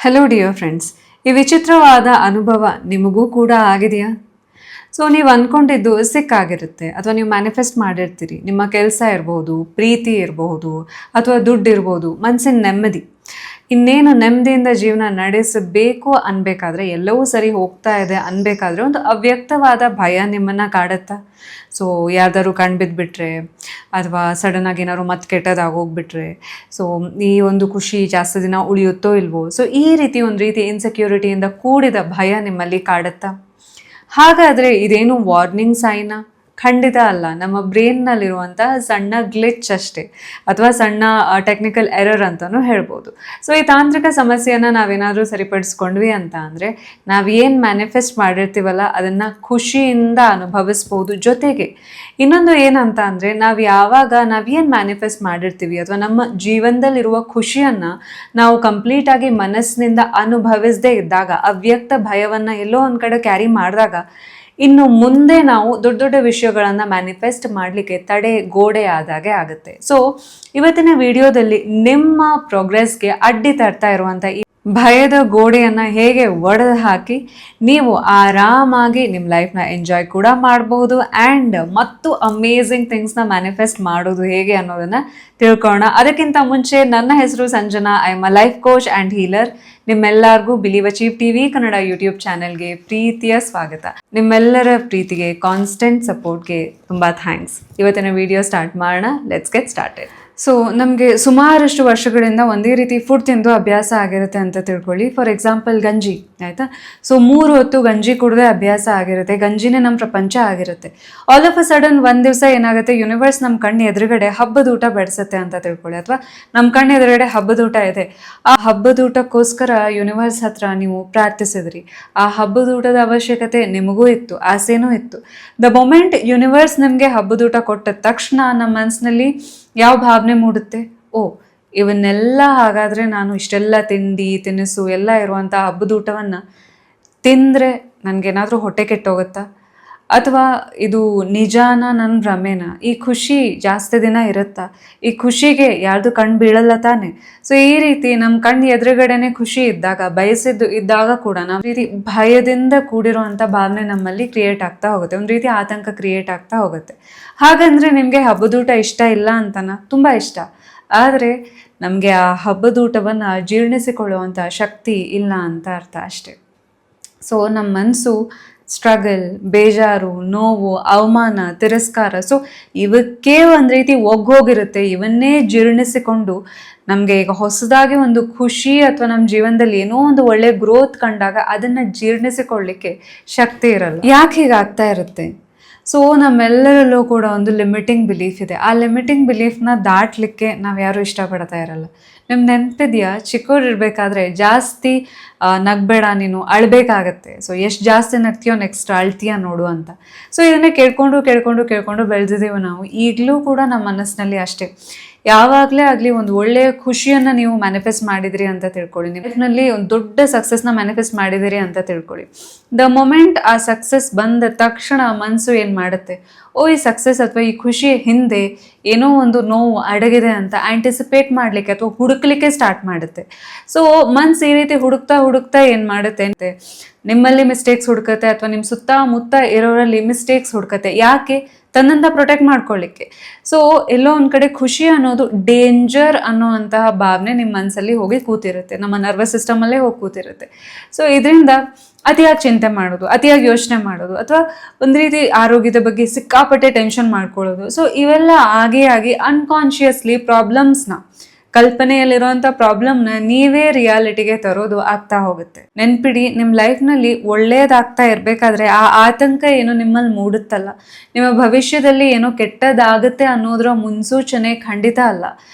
Hello dear friends, ಈ ವಿಚಿತ್ರವಾದ ಅನುಭವ ನಿಮಗೂ ಕೂಡ ಆಗಿದೆಯಾ? ಸೊ ನೀವು ಅಂದ್ಕೊಂಡಿದ್ದು ಸಿಕ್ಕಾಗಿರುತ್ತೆ ಅಥವಾ ನೀವು ಮ್ಯಾನಿಫೆಸ್ಟ್ ಮಾಡಿರ್ತೀರಿ. ನಿಮ್ಮ ಕೆಲಸ ಇರ್ಬೋದು, ಪ್ರೀತಿ ಇರಬಹುದು, ಅಥವಾ ದುಡ್ಡು ಇರ್ಬೋದು, ಮನಸ್ಸಿನ ನೆಮ್ಮದಿ. ಇನ್ನೇನು ನೆಮ್ಮದಿಯಿಂದ ಜೀವನ ನಡೆಸಬೇಕು ಅನ್ಬೇಕಾದ್ರೆ, ಎಲ್ಲವೂ ಸರಿ ಹೋಗ್ತಾ ಇದೆ ಅನ್ಬೇಕಾದ್ರೆ ಒಂದು ಅವ್ಯಕ್ತವಾದ ಭಯ ನಿಮ್ಮನ್ನು ಕಾಡುತ್ತಾ? ಸೊ ಯಾರ್ದಾದ್ರು ಕಣ್ಣು ಬಿದ್ದುಬಿಟ್ರೆ ಅಥವಾ ಸಡನ್ನಾಗಿ ಏನಾದ್ರು ಮತ್ತೆ ಕೆಟ್ಟದಾಗೋಗ್ಬಿಟ್ರೆ, ಸೊ ಈ ಒಂದು ಖುಷಿ ಜಾಸ್ತಿ ದಿನ ಉಳಿಯುತ್ತೋ ಇಲ್ವೋ, ಸೊ ಈ ರೀತಿ ಒಂದು ರೀತಿ ಇನ್ಸೆಕ್ಯೂರಿಟಿಯಿಂದ ಕೂಡಿದ ಭಯ ನಿಮ್ಮಲ್ಲಿ ಕಾಡುತ್ತಾ? ಹಾಗಾದರೆ ಇದೇನು ವಾರ್ನಿಂಗ್ ಸೈನಾ? ಖಂಡಿತ ಅಲ್ಲ. ನಮ್ಮ ಬ್ರೈನ್ನಲ್ಲಿರುವಂತಹ ಸಣ್ಣ ಗ್ಲಿಚ್ ಅಷ್ಟೇ, ಅಥವಾ ಸಣ್ಣ ಟೆಕ್ನಿಕಲ್ ಎರರ್ ಅಂತಲೂ ಹೇಳ್ಬೋದು. ಸೊ ಈ ತಾಂತ್ರಿಕ ಸಮಸ್ಯೆಯನ್ನು ನಾವೇನಾದರೂ ಸರಿಪಡಿಸ್ಕೊಂಡ್ವಿ ಅಂತ ಅಂದರೆ, ನಾವೇನು ಮ್ಯಾನಿಫೆಸ್ಟ್ ಮಾಡಿರ್ತೀವಲ್ಲ ಅದನ್ನು ಖುಷಿಯಿಂದ ಅನುಭವಿಸ್ಬೋದು. ಜೊತೆಗೆ ಇನ್ನೊಂದು ಏನಂತ ಅಂದರೆ, ನಾವೇನು ಮ್ಯಾನಿಫೆಸ್ಟ್ ಮಾಡಿರ್ತೀವಿ ಅಥವಾ ನಮ್ಮ ಜೀವನದಲ್ಲಿರುವ ಖುಷಿಯನ್ನು ನಾವು ಕಂಪ್ಲೀಟಾಗಿ ಮನಸ್ಸಿನಿಂದ ಅನುಭವಿಸದೇ ಇದ್ದಾಗ, ಅವ್ಯಕ್ತ ಭಯವನ್ನು ಎಲ್ಲೋ ಒಂದು ಕಡೆ ಕ್ಯಾರಿ ಮಾಡಿದಾಗ, ಇನ್ನು ಮುಂದೆ ನಾವು ದೊಡ್ಡ ದೊಡ್ಡ ವಿಷಯಗಳನ್ನು ಮ್ಯಾನಿಫೆಸ್ಟ್ ಮಾಡಲಿಕ್ಕೆ ತಡೆ ಗೋಡೆ ಆದಾಗೆ ಆಗುತ್ತೆ. ಸೊ ಇವತ್ತಿನ ವಿಡಿಯೋದಲ್ಲಿ ನಿಮ್ಮ ಪ್ರೋಗ್ರೆಸ್ಗೆ ಅಡ್ಡಿ ತರ್ತಾ ಇರುವಂಥ ಈ ಭಯದ ಗೋಡೆಯನ್ನು ಹೇಗೆ ಒಡೆದು ಹಾಕಿ ನೀವು ಆರಾಮಾಗಿ ನಿಮ್ಮ ಲೈಫ್ನ ಎಂಜಾಯ್ ಕೂಡ ಮಾಡಬಹುದು ಆ್ಯಂಡ್ ಮತ್ತು ಅಮೇಝಿಂಗ್ ಥಿಂಗ್ಸ್ನ ಮ್ಯಾನಿಫೆಸ್ಟ್ ಮಾಡೋದು ಹೇಗೆ ಅನ್ನೋದನ್ನು ತಿಳ್ಕೊಳ್ಳೋಣ. ಅದಕ್ಕಿಂತ ಮುಂಚೆ ನನ್ನ ಹೆಸರು Sanjana, I am a life coach and healer. ನಿಮ್ಮೆಲ್ಲರಿಗೂ believe achieve TV Kannada YouTube ಚಾನೆಲ್ಗೆ ಪ್ರೀತಿಯ ಸ್ವಾಗತ. ನಿಮ್ಮೆಲ್ಲರ ಪ್ರೀತಿಗೆ, ಕಾನ್ಸ್ಟೆಂಟ್ ಸಪೋರ್ಟ್ಗೆ ತುಂಬ ಥ್ಯಾಂಕ್ಸ್. ಇವತ್ತಿನ ವಿಡಿಯೋ ಸ್ಟಾರ್ಟ್ ಮಾಡೋಣ. Let's get started. ಸೊ ನಮಗೆ ಸುಮಾರಷ್ಟು ವರ್ಷಗಳಿಂದ ಒಂದೇ ರೀತಿ ಫುಡ್ ತಿಂದು ಅಭ್ಯಾಸ ಆಗಿರುತ್ತೆ ಅಂತ ತಿಳ್ಕೊಳ್ಳಿ. ಫಾರ್ ಎಕ್ಸಾಂಪಲ್ ಗಂಜಿ, ಆಯಿತಾ? ಸೊ 3 ಹೊತ್ತು ಗಂಜಿ ಕುಡಿದೇ ಅಭ್ಯಾಸ ಆಗಿರುತ್ತೆ. ಗಂಜಿನೇ ನಮ್ಮ ಪ್ರಪಂಚ ಆಗಿರುತ್ತೆ. ಆಲ್ ಆಫ್ ಅ ಸಡನ್ ಒಂದು ದಿವಸ ಏನಾಗುತ್ತೆ, ಯೂನಿವರ್ಸ್ ನಮ್ಮ ಕಣ್ಣು ಎದುರುಗಡೆ ಹಬ್ಬದ ಊಟ ಬಡಿಸುತ್ತೆ ಅಂತ ತಿಳ್ಕೊಳ್ಳಿ, ಅಥವಾ ನಮ್ಮ ಕಣ್ಣು ಎದುರುಗಡೆ ಹಬ್ಬದ ಊಟ ಇದೆ. ಆ ಹಬ್ಬದ ಊಟಕ್ಕೋಸ್ಕರ ಯೂನಿವರ್ಸ್ ಹತ್ರ ನೀವು ಪ್ರಾರ್ಥಿಸಿದ್ರಿ. ಆ ಹಬ್ಬದ ಊಟದ ಅವಶ್ಯಕತೆ ನಿಮಗೂ ಇತ್ತು, ಆಸೆನೂ ಇತ್ತು. ದ ಮೊಮೆಂಟ್ ಯೂನಿವರ್ಸ್ ನಿಮಗೆ ಹಬ್ಬದ ಊಟ ಕೊಟ್ಟ ತಕ್ಷಣ ನಮ್ಮ ಮನಸ್ಸಿನಲ್ಲಿ ಯಾವ ಭಾವನೆ ಮೂಡುತ್ತೆ? ಓ, ಇವನ್ನೆಲ್ಲ ಹಾಗಾದರೆ ನಾನು ಇಷ್ಟೆಲ್ಲ ತಿಂಡಿ ತಿನಿಸು ಎಲ್ಲ ಇರುವಂಥ ಹಬ್ಬದ ಊಟವನ್ನು ತಿಂದರೆ ನನಗೇನಾದರೂ ಹೊಟ್ಟೆ ಕೆಟ್ಟೋಗುತ್ತಾ? ಅಥವಾ ಇದು ನಿಜಾನ, ನನ್ನ ಭ್ರಮೆನ? ಈ ಖುಷಿ ಜಾಸ್ತಿ ದಿನ ಇರುತ್ತಾ? ಈ ಖುಷಿಗೆ ಯಾರ್ದು ಕಣ್ಣು ಬೀಳಲ್ಲ ತಾನೆ? ಸೊ ಈ ರೀತಿ ನಮ್ಮ ಕಣ್ಣು ಎದುರುಗಡೆನೆ ಖುಷಿ ಇದ್ದಾಗ, ಬಯಸಿದ್ದು ಇದ್ದಾಗ ಕೂಡ ನಾವು ರೀತಿ ಭಯದಿಂದ ಕೂಡಿರುವಂಥ ಭಾವನೆ ನಮ್ಮಲ್ಲಿ ಕ್ರಿಯೇಟ್ ಆಗ್ತಾ ಹೋಗುತ್ತೆ. ಒಂದು ರೀತಿ ಆತಂಕ ಕ್ರಿಯೇಟ್ ಆಗ್ತಾ ಹೋಗುತ್ತೆ. ಹಾಗಂದರೆ ನಿಮಗೆ ಹಬ್ಬದೂಟ ಇಷ್ಟ ಇಲ್ಲ ಅಂತನ? ತುಂಬ ಇಷ್ಟ. ಆದರೆ ನಮಗೆ ಆ ಹಬ್ಬದೂಟವನ್ನು ಜೀರ್ಣಿಸಿಕೊಳ್ಳುವಂಥ ಶಕ್ತಿ ಇಲ್ಲ ಅಂತ ಅರ್ಥ ಅಷ್ಟೆ. ಸೊ ನಮ್ಮ ಮನಸ್ಸು ಸ್ಟ್ರಗಲ್, ಬೇಜಾರು, ನೋವು, ಅವಮಾನ, ತಿರಸ್ಕಾರ, ಸೊ ಇವಕ್ಕೆ ಒಂದು ರೀತಿ ಒಗ್ಗೋಗಿರುತ್ತೆ. ಇವನ್ನೇ ಜೀರ್ಣಿಸಿಕೊಂಡು ನಮಗೆ ಈಗ ಹೊಸದಾಗಿ ಒಂದು ಖುಷಿ ಅಥವಾ ನಮ್ಮ ಜೀವನದಲ್ಲಿ ಏನೋ ಒಂದು ಒಳ್ಳೆ ಗ್ರೋತ್ ಕಂಡಾಗ ಅದನ್ನು ಜೀರ್ಣಿಸಿಕೊಳ್ಳಿಕ್ಕೆ ಶಕ್ತಿ ಇರಲ್ಲ. ಯಾಕೆ ಹೀಗಾಗ್ತಾ ಇರುತ್ತೆ? ಸೊ ನಮ್ಮೆಲ್ಲರಲ್ಲೂ ಕೂಡ ಒಂದು ಲಿಮಿಟಿಂಗ್ ಬಿಲೀಫ್ ಇದೆ. ಆ ಲಿಮಿಟಿಂಗ್ ಬಿಲೀಫ್ನ ದಾಟಲಿಕ್ಕೆ ನಾವು ಯಾರೂ ಇಷ್ಟಪಡ್ತಾ ಇರಲ್ಲ. ನಿಮ್ಗೆ ನೆನಪಿದೆಯಾ, ಚಿಕ್ಕವರಿರ್ಬೇಕಾದ್ರೆ ಜಾಸ್ತಿ ನಗಬೇಡ, ನೀನು ಅಳಬೇಕಾಗತ್ತೆ. ಸೊ ಎಷ್ಟು ಜಾಸ್ತಿ ನಗ್ತೀಯೋ ನೆಕ್ಸ್ಟ್ ಅಳ್ತೀಯ ನೋಡು ಅಂತ. ಸೊ ಇದನ್ನೇ ಕೇಳ್ಕೊಂಡು ಬೆಳೆದಿದ್ದೀವಿ ನಾವು. ಈಗಲೂ ಕೂಡ ನಮ್ಮ ಮನಸ್ಸಿನಲ್ಲಿ ಅಷ್ಟೇ. ಯಾವಾಗಲೇ ಆಗಲಿ ಒಂದು ಒಳ್ಳೆಯ ಖುಷಿಯನ್ನು ನೀವು ಮ್ಯಾನಿಫೆಸ್ಟ್ ಮಾಡಿದಿರಿ ಅಂತ ತಿಳ್ಕೊಳ್ಳಿ. ಲೈಫ್ನಲ್ಲಿ ಒಂದು ದೊಡ್ಡ ಸಕ್ಸಸ್ನ ಮ್ಯಾನಿಫೆಸ್ಟ್ ಮಾಡಿದಿರಿ ಅಂತ ತಿಳ್ಕೊಳ್ಳಿ. ದ ಮೊಮೆಂಟ್ ಆ ಸಕ್ಸಸ್ ಬಂದ ತಕ್ಷಣ ಮನಸ್ಸು ಏನು ಮಾಡುತ್ತೆ? ಓ, ಈ ಸಕ್ಸಸ್ ಅಥವಾ ಈ ಖುಷಿ ಹಿಂದೆ ಏನೋ ಒಂದು ನೋವು ಅಡಗಿದೆ ಅಂತ ಆ್ಯಂಟಿಸಿಪೇಟ್ ಮಾಡಲಿಕ್ಕೆ ಅಥವಾ ಹುಡುಕ್ಲಿಕ್ಕೆ ಸ್ಟಾರ್ಟ್ ಮಾಡುತ್ತೆ. ಸೊ ಮನಸ್ಸು ಈ ರೀತಿ ಹುಡುಕ್ತಾ ಏನು ಮಾಡುತ್ತೆ ಅಂತೆ, ನಿಮ್ಮಲ್ಲಿ ಮಿಸ್ಟೇಕ್ಸ್ ಹುಡುಕತ್ತೆ ಅಥವಾ ನಿಮ್ಮ ಸುತ್ತಮುತ್ತ ಇರೋರಲ್ಲಿ ಮಿಸ್ಟೇಕ್ಸ್ ಹುಡುಕತ್ತೆ. ಯಾಕೆ? ತನ್ನಂತ ಪ್ರೊಟೆಕ್ಟ್ ಮಾಡ್ಕೊಳ್ಳಿಕ್ಕೆ. ಸೊ ಎಲ್ಲೋ ಒಂದು ಕಡೆ ಖುಷಿ ಅನ್ನೋದು ಡೇಂಜರ್ ಅನ್ನೋವಂತಹ ಭಾವನೆ ನಿಮ್ಮ ಮನಸ್ಸಲ್ಲಿ ಹೋಗಿ ಕೂತಿರುತ್ತೆ, ನಮ್ಮ ನರ್ವಸ್ ಸಿಸ್ಟಮಲ್ಲೇ ಹೋಗಿ ಕೂತಿರುತ್ತೆ. ಸೊ ಇದರಿಂದ ಅತಿಯಾಗಿ ಚಿಂತೆ ಮಾಡೋದು, ಅತಿಯಾಗಿ ಯೋಚನೆ ಮಾಡೋದು, ಅಥವಾ ಒಂದು ರೀತಿ ಆರೋಗ್ಯದ ಬಗ್ಗೆ ಸಿಕ್ಕಾಪಟ್ಟೆ ಟೆನ್ಷನ್ ಮಾಡ್ಕೊಳ್ಳೋದು. ಸೊ ಇವೆಲ್ಲ ಆಗಿ ಅನ್ಕಾನ್ಷಿಯಸ್ಲಿ ಪ್ರಾಬ್ಲಮ್ಸ್ನ, ಕಲ್ಪನೆಯಲ್ಲಿರುವಂಥ ಪ್ರಾಬ್ಲಮ್ನ ನೀವೇ ರಿಯಾಲಿಟಿಗೆ ತರೋದು ಆಗ್ತಾ ಹೋಗುತ್ತೆ. ನೆನ್ಪಿಡಿ, ನಿಮ್ಮ ಲೈಫ್ನಲ್ಲಿ ಒಳ್ಳೇದಾಗ್ತಾ ಇರಬೇಕಾದ್ರೆ ಆ ಆತಂಕ ಏನೋ ನಿಮ್ಮಲ್ಲಿ ಮೂಡುತ್ತಲ್ಲ, ನಿಮ್ಮ ಭವಿಷ್ಯದಲ್ಲಿ ಏನೋ ಕೆಟ್ಟದಾಗುತ್ತೆ ಅನ್ನೋದರ ಮುನ್ಸೂಚನೆ ಖಂಡಿತ ಅಲ್ಲ.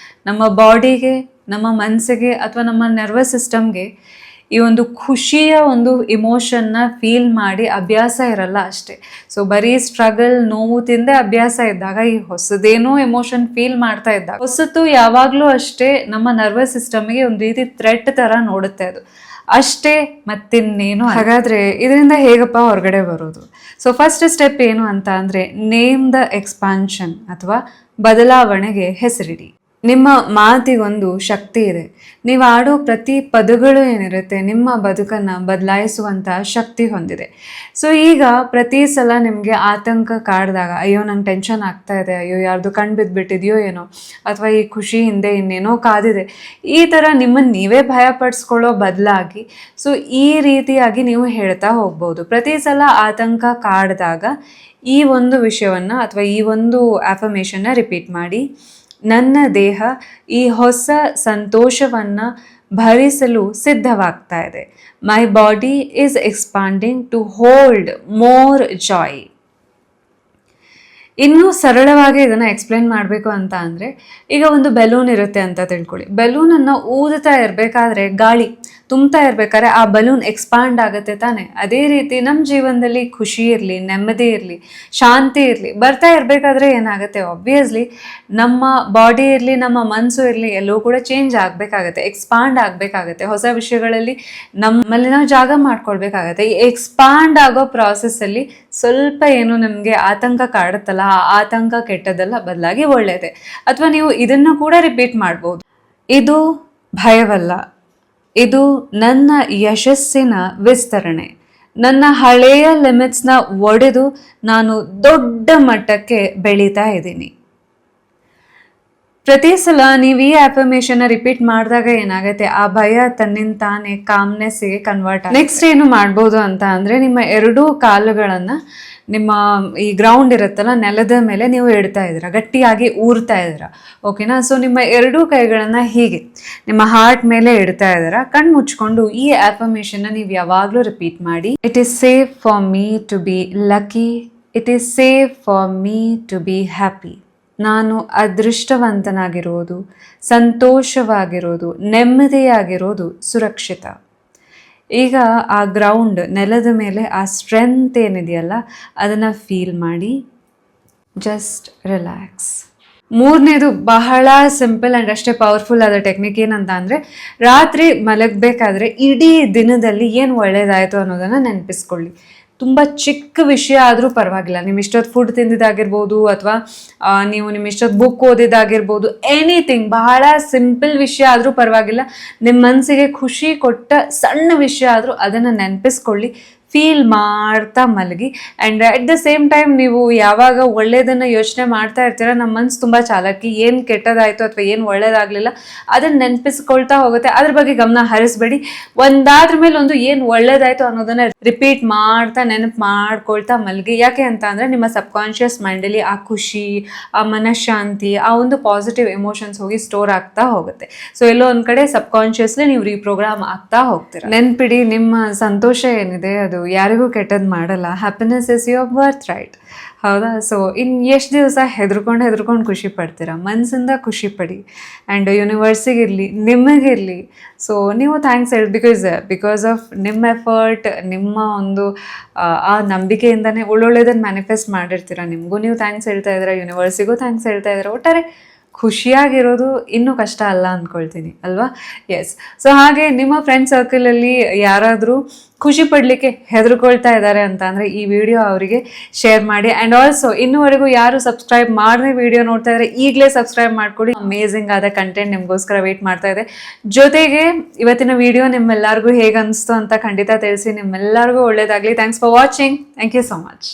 ನಮ್ಮ ಬಾಡಿಗೆ, ನಮ್ಮ ಮನಸ್ಸಿಗೆ ಅಥವಾ ನಮ್ಮ ನರ್ವಸ್ ಸಿಸ್ಟಮ್ಗೆ ಈ ಒಂದು ಖುಷಿಯ ಒಂದು ಇಮೋಷನ್ನ ಫೀಲ್ ಮಾಡಿ ಅಭ್ಯಾಸ ಇರಲ್ಲ ಅಷ್ಟೇ. ಸೊ ಬರೀ ಸ್ಟ್ರಗಲ್, ನೋವು ತಿಂದೇ ಅಭ್ಯಾಸ ಇದ್ದಾಗ, ಈ ಹೊಸದೇನೋ ಎಮೋಷನ್ ಫೀಲ್ ಮಾಡ್ತಾ ಇದ್ದಾಗ, ಹೊಸತು ಯಾವಾಗಲೂ ಅಷ್ಟೇ ನಮ್ಮ ನರ್ವಸ್ ಸಿಸ್ಟಮ್ಗೆ ಒಂದು ರೀತಿ ಥ್ರೆಟ್ ಥರ ನೋಡುತ್ತೆ ಅದು ಅಷ್ಟೇ, ಮತ್ತಿನ್ನೇನು. ಹಾಗಾದರೆ ಇದರಿಂದ ಹೇಗಪ್ಪ ಹೊರಗಡೆ ಬರೋದು? ಸೊ ಫಸ್ಟ್ ಸ್ಟೆಪ್ ಏನು ಅಂತ ಅಂದರೆ, ನೇಮ್ ದ ಎಕ್ಸ್ಪಾನ್ಷನ್ ಅಥವಾ ಬದಲಾವಣೆಗೆ ಹೆಸರಿಡಿ. ನಿಮ್ಮ ಮಾತಿಗೊಂದು ಶಕ್ತಿ ಇದೆ. ನೀವು ಆಡೋ ಪ್ರತಿ ಪದಗಳು ಏನಿರುತ್ತೆ ನಿಮ್ಮ ಬದುಕನ್ನು ಬದಲಾಯಿಸುವಂತಹ ಶಕ್ತಿ ಹೊಂದಿದೆ. ಸೊ ಈಗ ಪ್ರತಿ ಸಲ ನಿಮಗೆ ಆತಂಕ ಕಾಡಿದಾಗ, ಅಯ್ಯೋ ನಂಗೆ ಟೆನ್ಷನ್ ಆಗ್ತಾ ಇದೆ, ಅಯ್ಯೋ ಯಾರ್ದು ಕಣ್ಣು ಬಿದ್ದುಬಿಟ್ಟಿದೆಯೋ ಏನೋ, ಅಥವಾ ಈ ಖುಷಿ ಹಿಂದೆ ಇನ್ನೇನೋ ಕಾದಿದೆ, ಈ ಥರ ನಿಮ್ಮನ್ನು ನೀವೇ ಭಯಪಡಿಸ್ಕೊಳ್ಳೋ ಬದಲಾಗಿ ಸೊ ಈ ರೀತಿಯಾಗಿ ನೀವು ಹೇಳ್ತಾ ಹೋಗ್ಬೋದು. ಪ್ರತಿ ಸಲ ಆತಂಕ ಕಾಡಿದಾಗ ಈ ಒಂದು ವಿಷಯವನ್ನು ಅಥವಾ ಈ ಒಂದು ಆಫರ್ಮೇಷನ್ನ ರಿಪೀಟ್ ಮಾಡಿ. ನನ್ನ ದೇಹ ಈ ಹೊಸ ಸಂತೋಷವನ್ನು ಭರಿಸಲು ಸಿದ್ಧವಾಗ್ತಾ ಇದೆ. My body is expanding to hold more joy. ಇನ್ನೂ ಸರಳವಾಗಿ ಇದನ್ನು ಎಕ್ಸ್ಪ್ಲೇನ್ ಮಾಡಬೇಕು ಅಂತ ಅಂದರೆ, ಈಗ ಒಂದು ಬೆಲೂನ್ ಇರುತ್ತೆ ಅಂತ ತಿಳ್ಕೊಳ್ಳಿ. ಬೆಲೂನನ್ನು ಊದುತ್ತಾ ಇರಬೇಕಾದ್ರೆ, ಗಾಳಿ ತುಂಬ್ತಾ ಇರಬೇಕಾದ್ರೆ ಆ ಬಲೂನ್ ಎಕ್ಸ್ಪಾಂಡ್ ಆಗುತ್ತೆ ತಾನೆ. ಅದೇ ರೀತಿ ನಮ್ಮ ಜೀವನದಲ್ಲಿ ಖುಷಿ ಇರಲಿ, ನೆಮ್ಮದಿ ಇರಲಿ, ಶಾಂತಿ ಇರಲಿ ಬರ್ತಾ ಇರಬೇಕಾದ್ರೆ ಏನಾಗುತ್ತೆ, ಆಬ್ವಿಯಸ್ಲಿ ನಮ್ಮ ಬಾಡಿ ಇರಲಿ, ನಮ್ಮ ಮನಸ್ಸು ಇರಲಿ, ಎಲ್ಲವೂ ಕೂಡ ಚೇಂಜ್ ಆಗಬೇಕಾಗತ್ತೆ, ಎಕ್ಸ್ಪಾಂಡ್ ಆಗಬೇಕಾಗತ್ತೆ. ಹೊಸ ವಿಷಯಗಳಲ್ಲಿ ನಮ್ಮಲ್ಲಿ ನಾವು ಜಾಗ ಮಾಡ್ಕೊಳ್ಬೇಕಾಗತ್ತೆ. ಈ ಎಕ್ಸ್ಪಾಂಡ್ ಆಗೋ ಪ್ರಾಸೆಸ್ಸಲ್ಲಿ ಸ್ವಲ್ಪ ಏನು ನಮಗೆ ಆತಂಕ ಕಾಡುತ್ತಲ್ಲ, ಆ ಆತಂಕ ಕೆಟ್ಟದಲ್ಲ, ಬದಲಾಗಿ ಒಳ್ಳೆಯದೇ. ಅಥವಾ ನೀವು ಇದನ್ನು ಕೂಡ ರಿಪೀಟ್ ಮಾಡ್ಬೋದು. ಇದು ಭಯವಲ್ಲ, ಇದು ನನ್ನ ಯಶಸ್ಸಿನ ವಿಸ್ತರಣೆ. ನನ್ನ ಹಳೆಯ ಲಿಮಿಟ್ಸ್ನ ಒಡೆದು ನಾನು ದೊಡ್ಡ ಮಟ್ಟಕ್ಕೆ ಬೆಳೀತಾ ಇದ್ದೀನಿ. ಪ್ರತಿ ಸಲ ನೀವು ಈ ಆಫರ್ಮೇಷನ್ನ ರಿಪೀಟ್ ಮಾಡಿದಾಗ ಏನಾಗುತ್ತೆ, ಆ ಭಯ ತನ್ನಿಂದ ತಾನೇ ಕಾಮ್ನೆಸ್ಸಿಗೆ ಕನ್ವರ್ಟ್ ಆಗುತ್ತೆ. ನೆಕ್ಸ್ಟ್ ಏನು ಮಾಡ್ಬೋದು ಅಂತ ಅಂದರೆ, ನಿಮ್ಮ ಎರಡೂ ಕಾಲುಗಳನ್ನು ನಿಮ್ಮ ಈ ಗ್ರೌಂಡ್ ಇರುತ್ತಲ್ಲ, ನೆಲದ ಮೇಲೆ ನೀವು ಇಡ್ತಾ ಇದ್ದೀರಾ, ಗಟ್ಟಿಯಾಗಿ ಊರ್ತಾ ಇದ್ದೀರಾ, ಓಕೆನಾ. ಸೊ ನಿಮ್ಮ ಎರಡೂ ಕೈಗಳನ್ನು ಹೀಗೆ ನಿಮ್ಮ ಹಾರ್ಟ್ ಮೇಲೆ ಇಡ್ತಾ ಇದ್ದೀರಾ. ಕಣ್ಣು ಮುಚ್ಕೊಂಡು ಈ ಆಫರ್ಮೇಷನ್ನ ನೀವು ಯಾವಾಗಲೂ ರಿಪೀಟ್ ಮಾಡಿ. It is safe for me to be lucky, it is safe for me to be happy. ನಾನು ಅದೃಷ್ಟವಂತನಾಗಿರೋದು, ಸಂತೋಷವಾಗಿರೋದು, ನೆಮ್ಮದಿಯಾಗಿರೋದು ಸುರಕ್ಷಿತ. ಈಗ ಆ ಗ್ರೌಂಡ್ ನೆಲದ ಮೇಲೆ ಆ ಸ್ಟ್ರೆಂತ್ ಏನಿದೆಯಲ್ಲ ಅದನ್ನು ಫೀಲ್ ಮಾಡಿ. Just relax. ಮೂರನೇದು ಬಹಳ ಸಿಂಪಲ್ ಆ್ಯಂಡ್ ಅಷ್ಟೇ ಪವರ್ಫುಲ್ ಆದ ಟೆಕ್ನಿಕ್ ಏನಂತ ಅಂದರೆ, ರಾತ್ರಿ ಮಲಗಬೇಕಾದ್ರೆ ಇಡೀ ದಿನದಲ್ಲಿ ಏನು ಒಳ್ಳೆಯದಾಯಿತು ಅನ್ನೋದನ್ನು ನೆನಪಿಸ್ಕೊಳ್ಳಿ. ತುಂಬ ಚಿಕ್ಕ ವಿಷಯ ಆದರೂ ಪರವಾಗಿಲ್ಲ, ನಿಮ್ಮ ಇಷ್ಟೊತ್ತು ಫುಡ್ ತಿಂದಿದ್ದಾಗಿರ್ಬೋದು, ಅಥವಾ ನೀವು ನಿಮ್ಮ ಇಷ್ಟೊತ್ತು ಬುಕ್ ಓದಿದ್ದಾಗಿರ್ಬೋದು, ಎನಿಥಿಂಗ್, ಬಹಳ ಸಿಂಪಲ್ ವಿಷಯ ಆದರೂ ಪರವಾಗಿಲ್ಲ, ನಿಮ್ಮ ಮನಸ್ಸಿಗೆ ಖುಷಿ ಕೊಟ್ಟ ಸಣ್ಣ ವಿಷಯ ಆದರೂ ಅದನ್ನು ನೆನಪಿಸ್ಕೊಳ್ಳಿ. ಫೀಲ್ ಮಾಡ್ತಾ ಮಲಗಿ. And at the same time ನೀವು ಯಾವಾಗ ಒಳ್ಳೆಯದನ್ನು ಯೋಚನೆ ಮಾಡ್ತಾ ಇರ್ತೀರ, ನಮ್ಮ ಮನಸ್ಸು ತುಂಬ ಚಾಲಾಕಿ, ಏನು ಕೆಟ್ಟದಾಯಿತು ಅಥವಾ ಏನು ಒಳ್ಳೇದಾಗಲಿಲ್ಲ ಅದನ್ನು ನೆನಪಿಸ್ಕೊಳ್ತಾ ಹೋಗುತ್ತೆ. ಅದ್ರ ಬಗ್ಗೆ ಗಮನ ಹರಿಸ್ಬೇಡಿ. ಒಂದಾದ್ರ ಮೇಲೆ ಒಂದು ಏನು ಒಳ್ಳೇದಾಯಿತು ಅನ್ನೋದನ್ನು ರಿಪೀಟ್ ಮಾಡ್ತಾ ನೆನಪು ಮಾಡ್ಕೊಳ್ತಾ ಮಲಗಿ. ಯಾಕೆ ಅಂತ ಅಂದರೆ, ನಿಮ್ಮ ಸಬ್ಕಾನ್ಷಿಯಸ್ ಮೈಂಡಲ್ಲಿ ಆ ಖುಷಿ, ಆ ಮನಃಶಾಂತಿ, ಆ ಒಂದು ಪಾಸಿಟಿವ್ ಎಮೋಷನ್ಸ್ ಹೋಗಿ ಸ್ಟೋರ್ ಆಗ್ತಾ ಹೋಗುತ್ತೆ. ಸೊ ಎಲ್ಲೋ ಒಂದು ಕಡೆ ಸಬ್ಕಾನ್ಷಿಯಸ್ಲಿ ನೀವು ರೀಪ್ರೋಗ್ರಾಮ್ ಆಗ್ತಾ ಹೋಗ್ತೀರ. ನೆನ್ಪಿಡಿ, ನಿಮ್ಮ ಸಂತೋಷ ಏನಿದೆ ಅದು ಯಾರಿಗೂ ಕೆಟ್ಟದ್ದು ಮಾಡಲ್ಲ. Happiness is your birth right, ಹೌದಾ. ಸೊ ಇನ್ನು ಎಷ್ಟು ದಿವಸ ಹೆದರ್ಕೊಂಡು ಖುಷಿ ಪಡ್ತೀರಾ? ಮನಸ್ಸಿಂದ ಖುಷಿ ಪಡಿ. ಆ್ಯಂಡ್ ಯೂನಿವರ್ಸಿಗಿರಲಿ, ನಿಮಗಿರಲಿ, ಸೊ ನೀವು ಥ್ಯಾಂಕ್ಸ್ ಹೇಳಿ. ಬಿಕಾಸ್ ಆಫ್ ನಿಮ್ಮ ಎಫರ್ಟ್, ನಿಮ್ಮ ಒಂದು ಆ ನಂಬಿಕೆಯಿಂದನೇ ಒಳ್ಳೊಳ್ಳೆದನ್ನು ಮ್ಯಾನಿಫೆಸ್ಟ್ ಮಾಡಿರ್ತೀರ. ನಿಮಗೂ ನೀವು ಥ್ಯಾಂಕ್ಸ್ ಹೇಳ್ತಾ ಇದ್ದೀರಾ, ಯೂನಿವರ್ಸಿಗೂ ಥ್ಯಾಂಕ್ಸ್ ಹೇಳ್ತಾ ಇದ್ದೀರಾ. ಒಟ್ಟಾರೆ ಖುಷಿಯಾಗಿರೋದು ಇನ್ನೂ ಕಷ್ಟ ಅಲ್ಲ ಅಂದ್ಕೊಳ್ತೀನಿ ಅಲ್ವಾ. ಎಸ್. ಸೊ ಹಾಗೆ ನಿಮ್ಮ ಫ್ರೆಂಡ್ ಸರ್ಕಲಲ್ಲಿ ಯಾರಾದರೂ ಖುಷಿ ಪಡಲಿಕ್ಕೆ ಹೆದರ್ಕೊಳ್ತಾ ಇದ್ದಾರೆ ಅಂತ ಅಂದರೆ ಈ ವಿಡಿಯೋ ಅವರಿಗೆ ಶೇರ್ ಮಾಡಿ. ಆ್ಯಂಡ್ ಆಲ್ಸೋ ಇನ್ನೂವರೆಗೂ ಯಾರು ಸಬ್ಸ್ಕ್ರೈಬ್ ಮಾಡದೆ ವಿಡಿಯೋ ನೋಡ್ತಾ ಇದ್ದಾರೆ, ಈಗಲೇ ಸಬ್ಸ್ಕ್ರೈಬ್ ಮಾಡ್ಕೊಳ್ಳಿ. ಅಮೇಝಿಂಗ್ ಆದ ಕಂಟೆಂಟ್ ನಿಮಗೋಸ್ಕರ ವೇಟ್ ಮಾಡ್ತಾ ಇದೆ. ಜೊತೆಗೆ ಇವತ್ತಿನ ವಿಡಿಯೋ ನಿಮ್ಮೆಲ್ಲರಿಗೂ ಹೇಗೆ ಅನಿಸ್ತು ಅಂತ ಖಂಡಿತ ತಿಳಿಸಿ. ನಿಮ್ಮೆಲ್ಲರಿಗೂ ಒಳ್ಳೇದಾಗಲಿ. Thanks for watching. Thank you so much.